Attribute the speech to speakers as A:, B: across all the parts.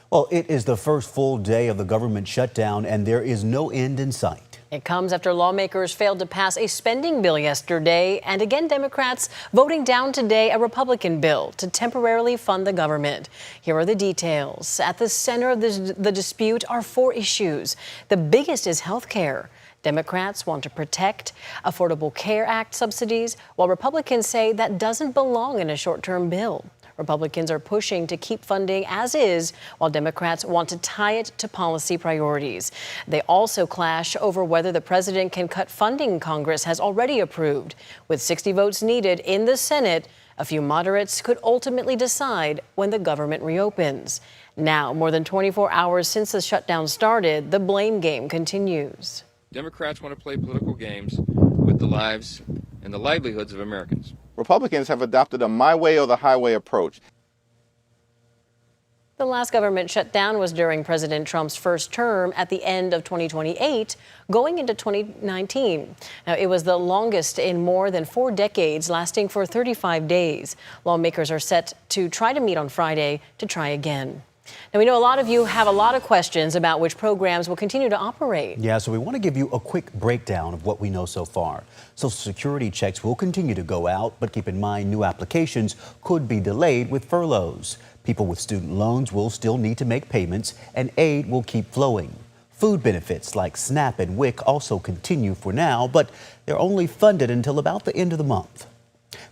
A: Well, it is the first full day of the government shutdown, and there is no end in sight.
B: It comes after lawmakers failed to pass a spending bill yesterday, and again, Democrats voting down today a Republican bill to temporarily fund the government. Here are the details. At the center of the dispute are four issues. The biggest is health care. Democrats want to protect Affordable Care Act subsidies, while Republicans say that doesn't belong in a short-term bill. Republicans are pushing to keep funding as is, while Democrats want to tie it to policy priorities. They also clash over whether the president can cut funding Congress has already approved. With 60 votes needed in the Senate, a few moderates could ultimately decide when the government reopens. Now, more than 24 hours since the shutdown started, the blame game continues.
C: Democrats want to play political games with the lives and the livelihoods of Americans.
D: Republicans have adopted a my way or the highway approach.
B: The last government shutdown was during President Trump's first term at the end of 2028, going into 2019. Now, it was the longest in more than 4 decades, lasting for 35 days. Lawmakers are set to try to meet on Friday to try again. Now, we know a lot of you have a lot of questions about which programs will continue to operate.
A: Yeah, so we want to give you a quick breakdown of what we know so far. Social Security checks will continue to go out, but keep in mind new applications could be delayed with furloughs. People with student loans will still need to make payments, and aid will keep flowing. Food benefits like SNAP and WIC also continue for now, but they're only funded until about the end of the month.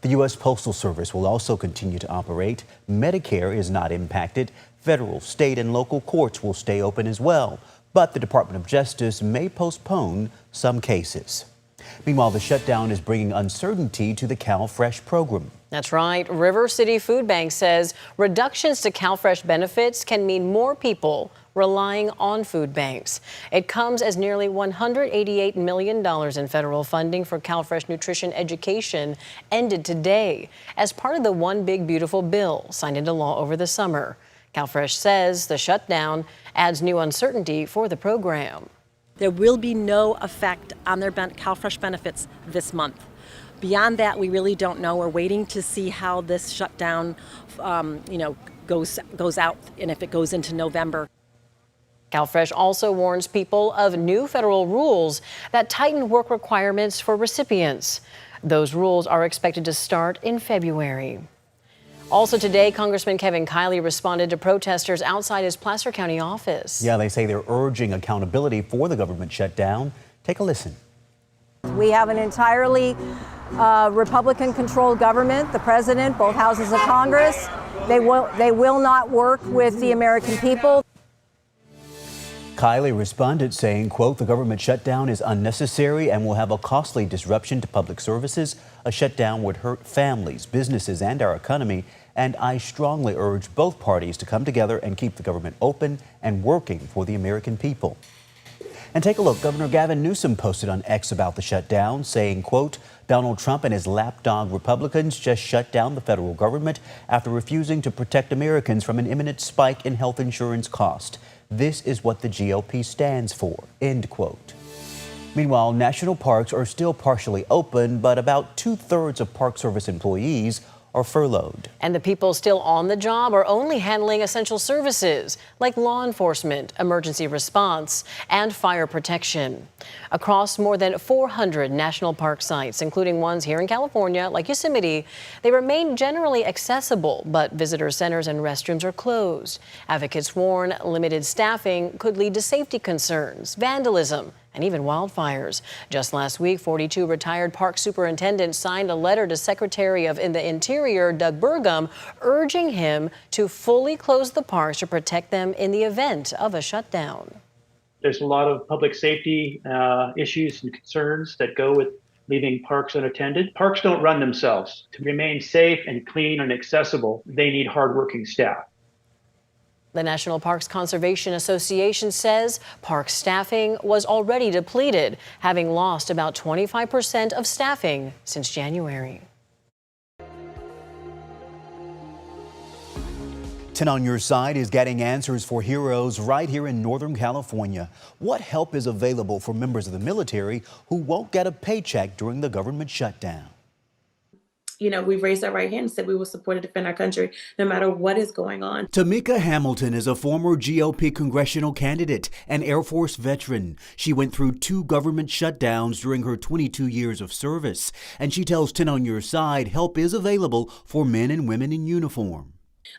A: The U.S. Postal Service will also continue to operate. Medicare is not impacted. Federal, state, and local courts will stay open as well, but the Department of Justice may postpone some cases. Meanwhile, the shutdown is bringing uncertainty to the CalFresh program.
B: That's right. River City Food Bank says reductions to CalFresh benefits can mean more people relying on food banks. It comes as nearly $188 million in federal funding for CalFresh nutrition education ended today as part of the One Big Beautiful bill signed into law over the summer. CalFresh says the shutdown adds new uncertainty for the program.
E: There will be no effect on their CalFresh benefits this month. Beyond that, we really don't know. We're waiting to see how this shutdown, goes out and if it goes into November.
B: CalFresh also warns people of new federal rules that tighten work requirements for recipients. Those rules are expected to start in February. Also today, Congressman Kevin Kiley responded to protesters outside his Placer County office.
A: Yeah, they say they're urging accountability for the government shutdown. Take a listen.
F: We have an entirely Republican-controlled government, the president, both houses of Congress. They will not work with the American people.
A: Kiley responded saying, quote, the government shutdown is unnecessary and will have a costly disruption to public services. A shutdown would hurt families, businesses, and our economy. And I strongly urge both parties to come together and keep the government open and working for the American people. And take a look. Governor Gavin Newsom posted on X about the shutdown, saying, quote, Donald Trump and his lapdog Republicans just shut down the federal government after refusing to protect Americans from an imminent spike in health insurance cost. This is what the GOP stands for, end quote. Meanwhile, national parks are still partially open, but about 2/3 of Park Service employees are furloughed.
B: And the people still on the job are only handling essential services like law enforcement, emergency response, and fire protection. Across more than 400 national park sites, including ones here in California like Yosemite, they remain generally accessible, but visitor centers and restrooms are closed. Advocates warn limited staffing could lead to safety concerns, vandalism, and even wildfires. Just last week, 42 retired park superintendents signed a letter to Secretary of the Interior, Doug Burgum, urging him to fully close the parks to protect them in the event of a shutdown.
G: There's a lot of public safety issues and concerns that go with leaving parks unattended. Parks don't run themselves. To remain safe and clean and accessible, they need hardworking staff.
B: The National Parks Conservation Association says park staffing was already depleted, having lost about 25% of staffing since January.
A: 10 on Your Side is getting answers for heroes right here in Northern California. What help is available for members of the military who won't get a paycheck during the government shutdown?
H: we've raised our right hand and said we will support and defend our country no matter what is going on.
A: Tamika Hamilton is a former GOP congressional candidate and Air Force veteran. She went through 2 government shutdowns during her 22 years of service. And she tells 10 on Your Side help is available for men and women in uniform.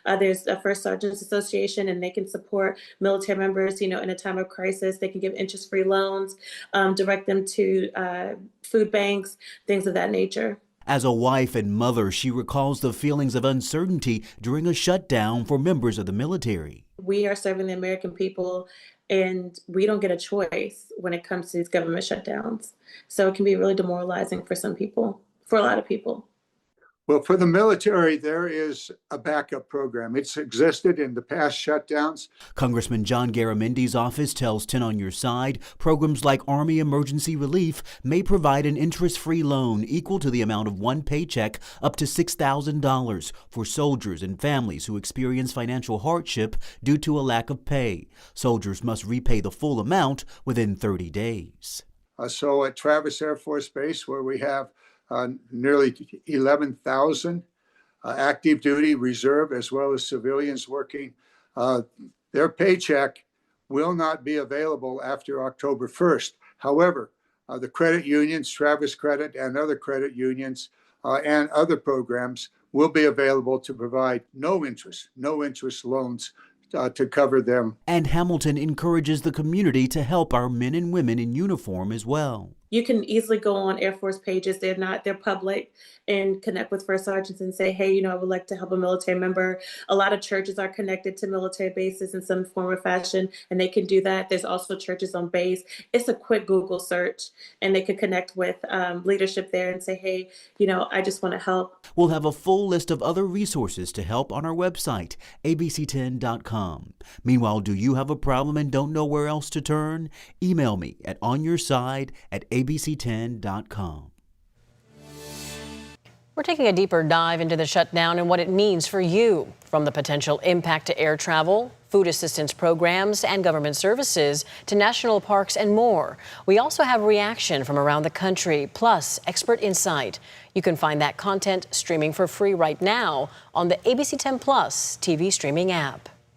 H: There's a First Sergeants Association, and they can support military members, in a time of crisis. They can give interest-free loans, direct them to food banks, things of that nature.
A: As a wife and mother, she recalls the feelings of uncertainty during a shutdown for members of the military.
H: We are serving the American people, and we don't get a choice when it comes to these government shutdowns. So it can be really demoralizing for some people, for a lot of people.
I: Well, for the military, there is a backup program. It's existed in the past shutdowns.
A: Congressman John Garamendi's office tells 10 on Your Side programs like Army Emergency Relief may provide an interest-free loan equal to the amount of one paycheck up to $6,000 for soldiers and families who experience financial hardship due to a lack of pay. Soldiers must repay the full amount within 30 days.
I: So at Travis Air Force Base, where we have nearly 11,000 active duty, reserve, as well as civilians working. Their paycheck will not be available after October 1st. However, the credit unions, Travis Credit and other credit unions and other programs will be available to provide no interest loans to cover them.
A: And Hamilton encourages the community to help our men and women in uniform as well.
H: You can easily go on Air Force pages. They're public, and connect with first sergeants and say, hey, I would like to help a military member. A lot of churches are connected to military bases in some form or fashion, and they can do that. There's also churches on base. It's a quick Google search, and they could connect with leadership there and say, hey, I just want to help.
A: We'll have a full list of other resources to help on our website, abc10.com. Meanwhile, do you have a problem and don't know where else to turn? Email me at onyourside@abc10.com.
B: We're taking a deeper dive into the shutdown and what it means for you, from the potential impact to air travel, food assistance programs, and government services, to national parks and more. We also have reaction from around the country, plus expert insight. You can find that content streaming for free right now on the ABC 10 Plus TV streaming app.